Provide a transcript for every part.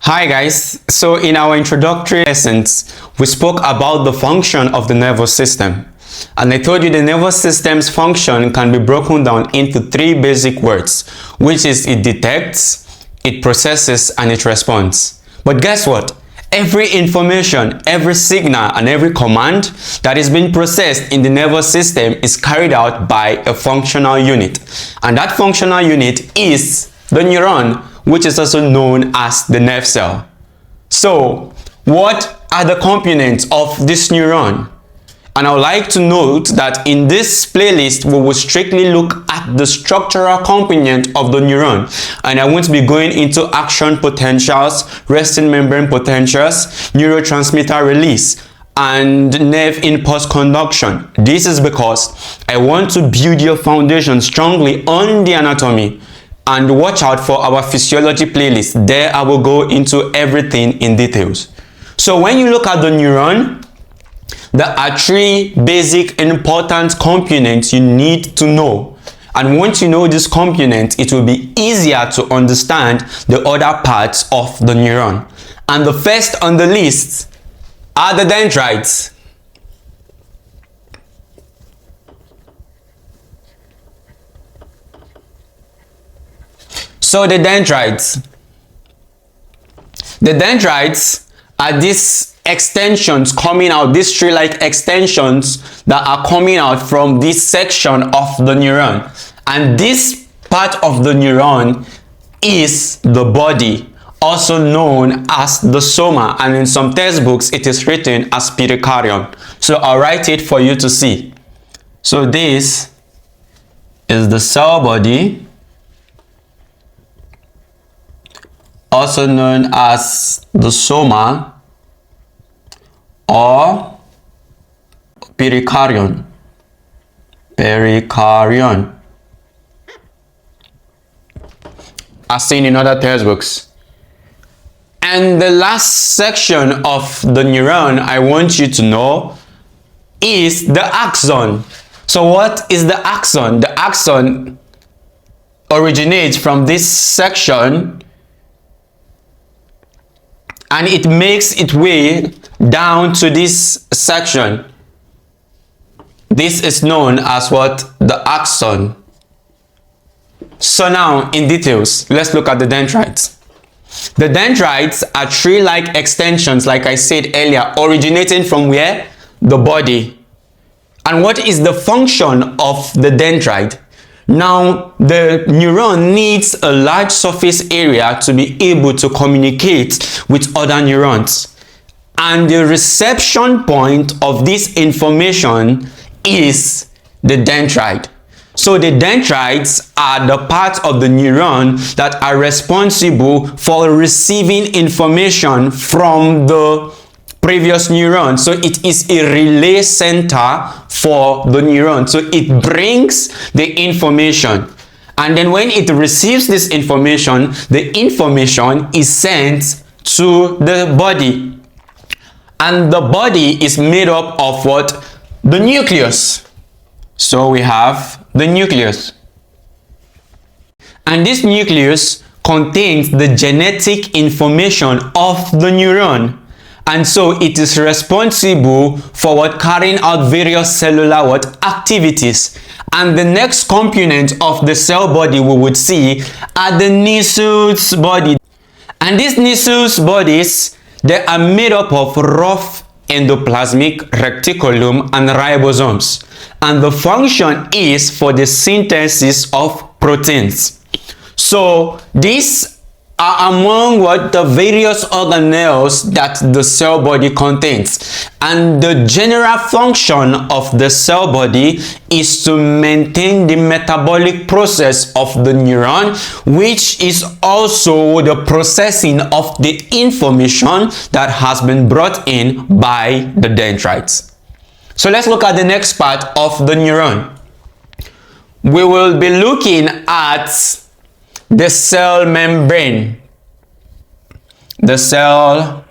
Hi guys, so in our introductory lessons, we spoke about the function of the nervous system. And I told you the nervous system's function can be broken down into three basic words, which is it detects, it processes, and it responds. But guess what? Every information, every signal, and every command that is being processed in the nervous system is carried out by a functional unit. And that functional unit is the neuron, which is also known as the nerve cell. So, what are the components of this neuron? And I would like to note that in this playlist, we will strictly look at the structural component of the neuron. And I won't be going into action potentials, resting membrane potentials, neurotransmitter release, and nerve impulse conduction. This is because I want to build your foundation strongly on the anatomy. And watch out for our physiology playlist. There I will go into everything in details. So when you look at the neuron, there are three basic important components you need to know. And once you know this component, it will be easier to understand the other parts of the neuron. And the first on the list are the dendrites. So the dendrites are these extensions coming out, these tree-like extensions that are coming out from this section of the neuron. And this part of the neuron is the body, also known as the soma, and in some textbooks it is written as pericardium. So I'll write it for you to see. So this is the cell body, also known as the soma or pericardium. As seen in other textbooks. And the last section of the neuron I want you to know is the axon. So what is the axon? The axon originates from this section and it makes its way down to this section. This is known as what? The axon. So now, in details, let's look at the dendrites. The dendrites are tree-like extensions, like I said earlier, originating from where? The body. And what is the function of the dendrite? Now, the neuron needs a large surface area to be able to communicate with other neurons. And the reception point of this information is the dendrite. So the dendrites are the parts of the neuron that are responsible for receiving information from the previous neuron. So it is a relay center for the neuron. So it brings the information. And then when it receives this information, the information is sent to the body. And the body is made up of what? The nucleus. So we have the nucleus. And this nucleus contains the genetic information of the neuron. And so it is responsible for what? Carrying out various cellular what? Activities. And the next component of the cell body we would see are the Nissus body. And these Nissus bodies, they are made up of rough endoplasmic reticulum and ribosomes. And the function is for the synthesis of proteins. So these are among what? The various organelles that the cell body contains. And the general function of the cell body is to maintain the metabolic process of the neuron, which is also the processing of the information that has been brought in by the dendrites. So let's look at the next part of the neuron. We will be looking at the cell membrane. The cell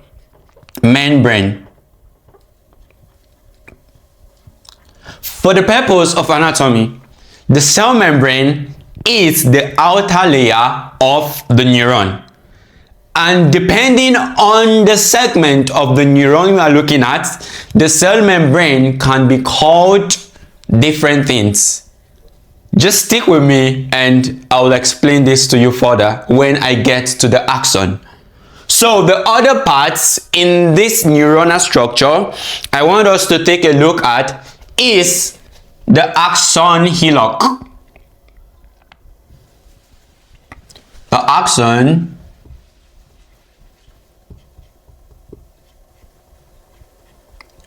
membrane. For the purpose of anatomy, the cell membrane is the outer layer of the neuron. And depending on the segment of the neuron we are looking at, the cell membrane can be called different things. Just stick with me and I will explain this to you further when I get to the axon. So the other parts in this neuronal structure I want us to take a look at is the axon hillock. The axon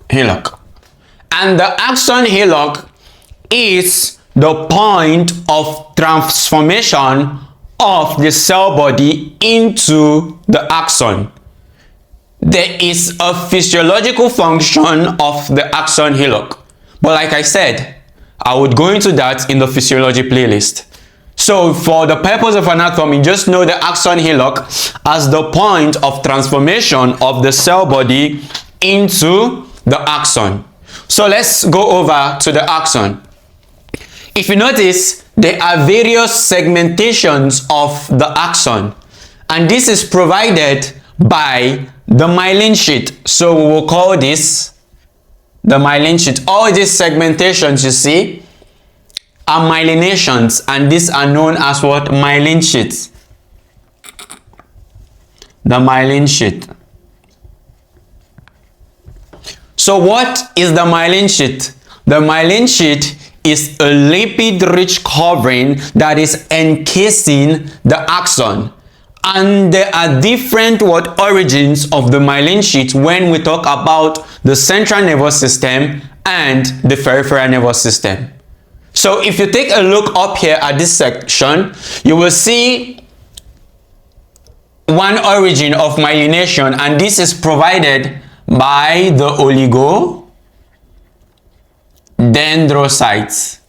hillock. And the axon hillock is the point of transformation of the cell body into the axon. There is a physiological function of the axon hillock, but like I said, I would go into that in the physiology playlist. So for the purpose of anatomy, just know the axon hillock as the point of transformation of the cell body into the axon. So let's go over to the axon. If you notice, there are various segmentations of the axon, and this is provided by the myelin sheath. So we will call this the myelin sheath. All these segmentations you see are myelinations, and these are known as what? Myelin sheaths. The myelin sheath. So what is the myelin sheath? The myelin sheath is a lipid-rich covering that is encasing the axon. And there are different origins of the myelin sheath when we talk about the central nervous system and the peripheral nervous system. So if you take a look up here at this section, you will see one origin of myelination, and this is provided by the oligodendrocytes.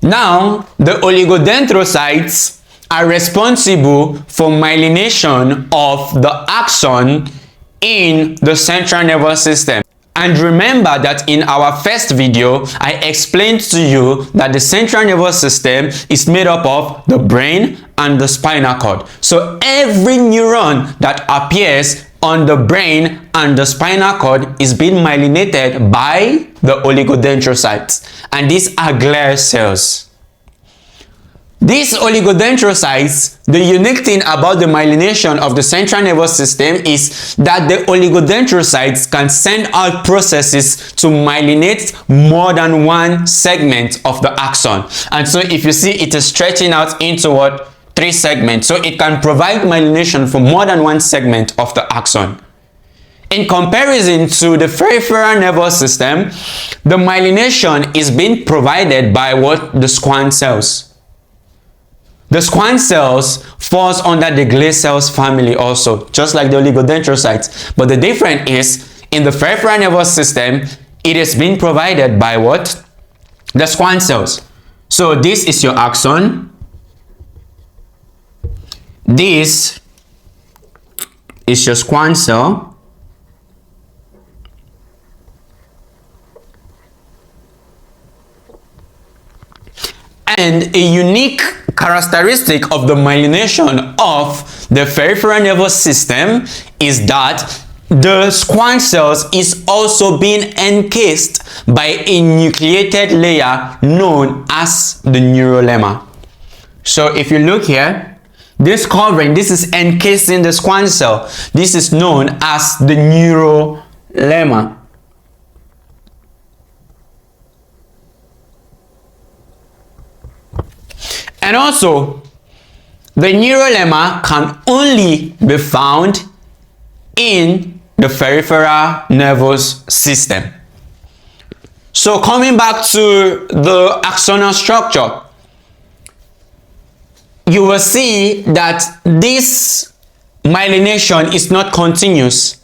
Now, the oligodendrocytes are responsible for myelination of the axon in the central nervous system. And remember that in our first video, I explained to you that the central nervous system is made up of the brain and the spinal cord. So every neuron that appears on the brain and the spinal cord is being myelinated by the oligodendrocytes. And these are glial cells. These oligodendrocytes, the unique thing about the myelination of the central nervous system is that the oligodendrocytes can send out processes to myelinate more than one segment of the axon. And so if you see, it is stretching out into what? 3 segments. So it can provide myelination for more than one segment of the axon. In comparison to the peripheral nervous system, the myelination is being provided by what? The Schwann cells. The Schwann cells falls under the glial cells family also, just like the oligodendrocytes. But the difference is, in the peripheral nervous system, it is being provided by what? The Schwann cells. So this is your axon. This is your Schwann cell. And a unique characteristic of the myelination of the peripheral nervous system is that the Schwann cells is also being encased by a nucleated layer known as the neurolemma. So if you look here, this covering, this is encasing the Schwann cell. This is known as the neurolemma. And also, the neurolemma can only be found in the peripheral nervous system. So coming back to the axonal structure, you will see that this myelination is not continuous.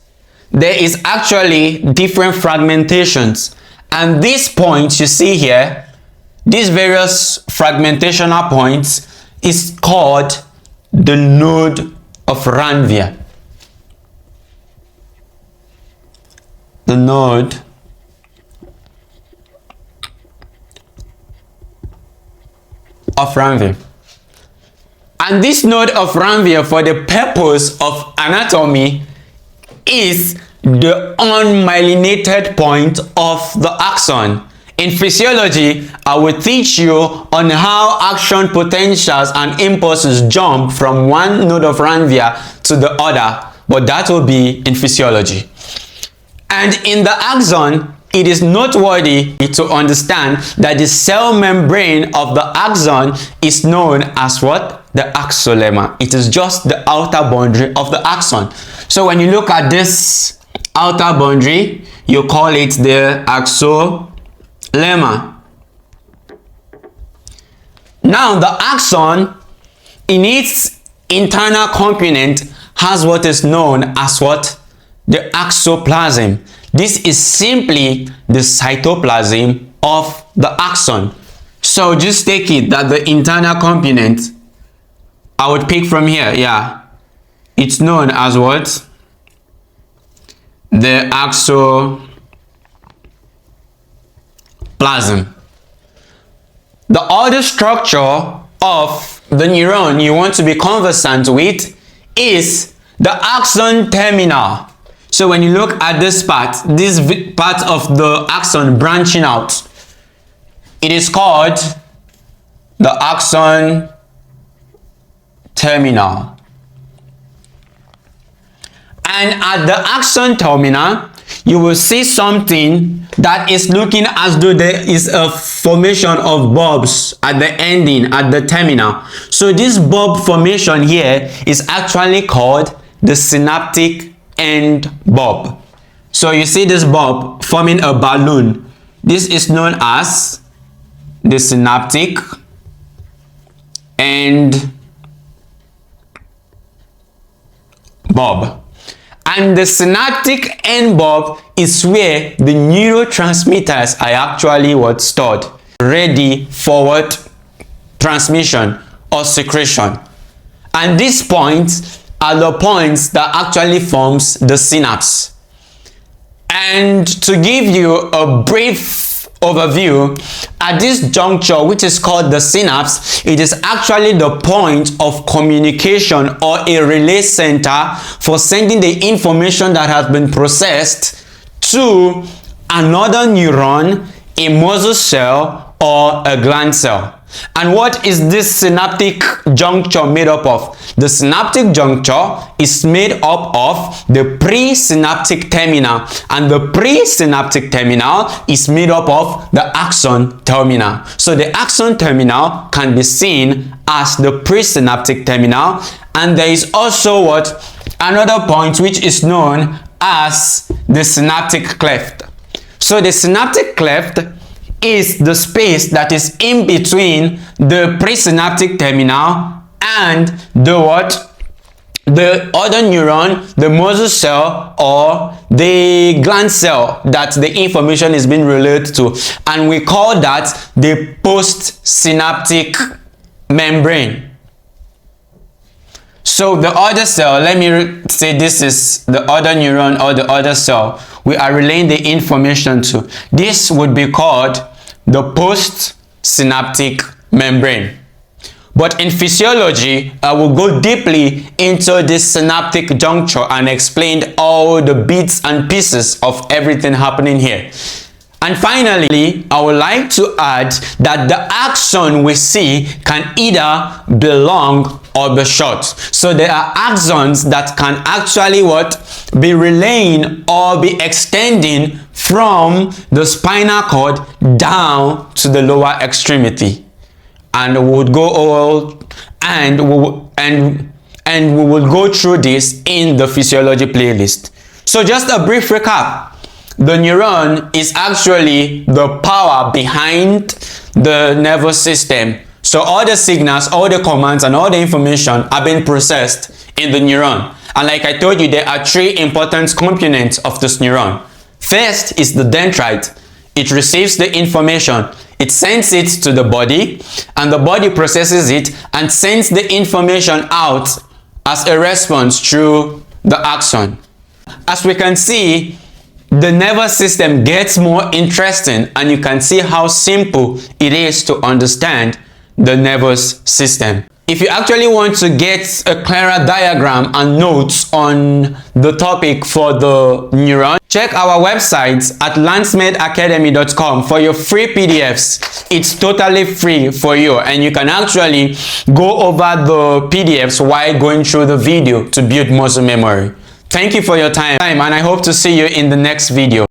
There is actually different fragmentations. And these points you see here, these various fragmentational points, is called the node of Ranvier. The node of Ranvier. And this node of Ranvier, for the purpose of anatomy, is the unmyelinated point of the axon. In physiology, I will teach you on how action potentials and impulses jump from one node of Ranvier to the other, but that will be in physiology. And in the axon, it is noteworthy to understand that the cell membrane of the axon is known as what? The axolemma. It is just the outer boundary of the axon. So when you look at this outer boundary, you call it the axolemma. Now the axon, in its internal component, has what is known as what? The axoplasm. This is simply the cytoplasm of the axon. So just take it that the internal component, I would pick from here, yeah. It's known as what? The axoplasm. The other structure of the neuron you want to be conversant with is the axon terminal. So when you look at this part of the axon branching out, it is called the axon terminal. And at the axon terminal, you will see something that is looking as though there is a formation of bulbs at the ending, at the terminal. So this bulb formation here is actually called the synaptic end bulb. So you see this bulb forming a balloon. This is known as the synaptic end bulb. And the synaptic end bulb is where the neurotransmitters are actually what stored, ready for what? Transmission or secretion. And these points are the points that actually forms the synapse. And to give you a brief overview, at this juncture, which is called the synapse, it is actually the point of communication or a relay center for sending the information that has been processed to another neuron, a muscle cell, or a gland cell. And what is this synaptic juncture made up of? The synaptic juncture is made up of the presynaptic terminal, and the presynaptic terminal is made up of the axon terminal. So the axon terminal can be seen as the presynaptic terminal, and there is also what? Another point which is known as the synaptic cleft. So the synaptic cleft is the space that is in between the presynaptic terminal and the what? The other neuron, the muscle cell, or the gland cell that the information is being relayed to. And we call that the postsynaptic membrane. So the other cell, let me say this is the other neuron or the other cell we are relaying the information to. This would be called the postsynaptic membrane. But in physiology, I will go deeply into this synaptic juncture and explain all the bits and pieces of everything happening here. And finally, I would like to add that the axon we see can either be long or be short. So there are axons that can actually what? Be relaying or be extending from the spinal cord down to the lower extremity. And we would go over and we will go through this in the physiology playlist. So just a brief recap. The neuron is actually the power behind the nervous system. So all the signals, all the commands, and all the information are being processed in the neuron. And like I told you, there are three important components of this neuron. First is the dendrite. It receives the information, it sends it to the body, and the body processes it and sends the information out as a response through the axon. As we can see, the nervous system gets more interesting, and you can see how simple it is to understand the nervous system. If you actually want to get a clearer diagram and notes on the topic for the neuron, check our website at LansMedAcademy.com for your free PDFs. It's totally free for you, and you can actually go over the PDFs while going through the video to build muscle memory. Thank you for your time, and I hope to see you in the next video.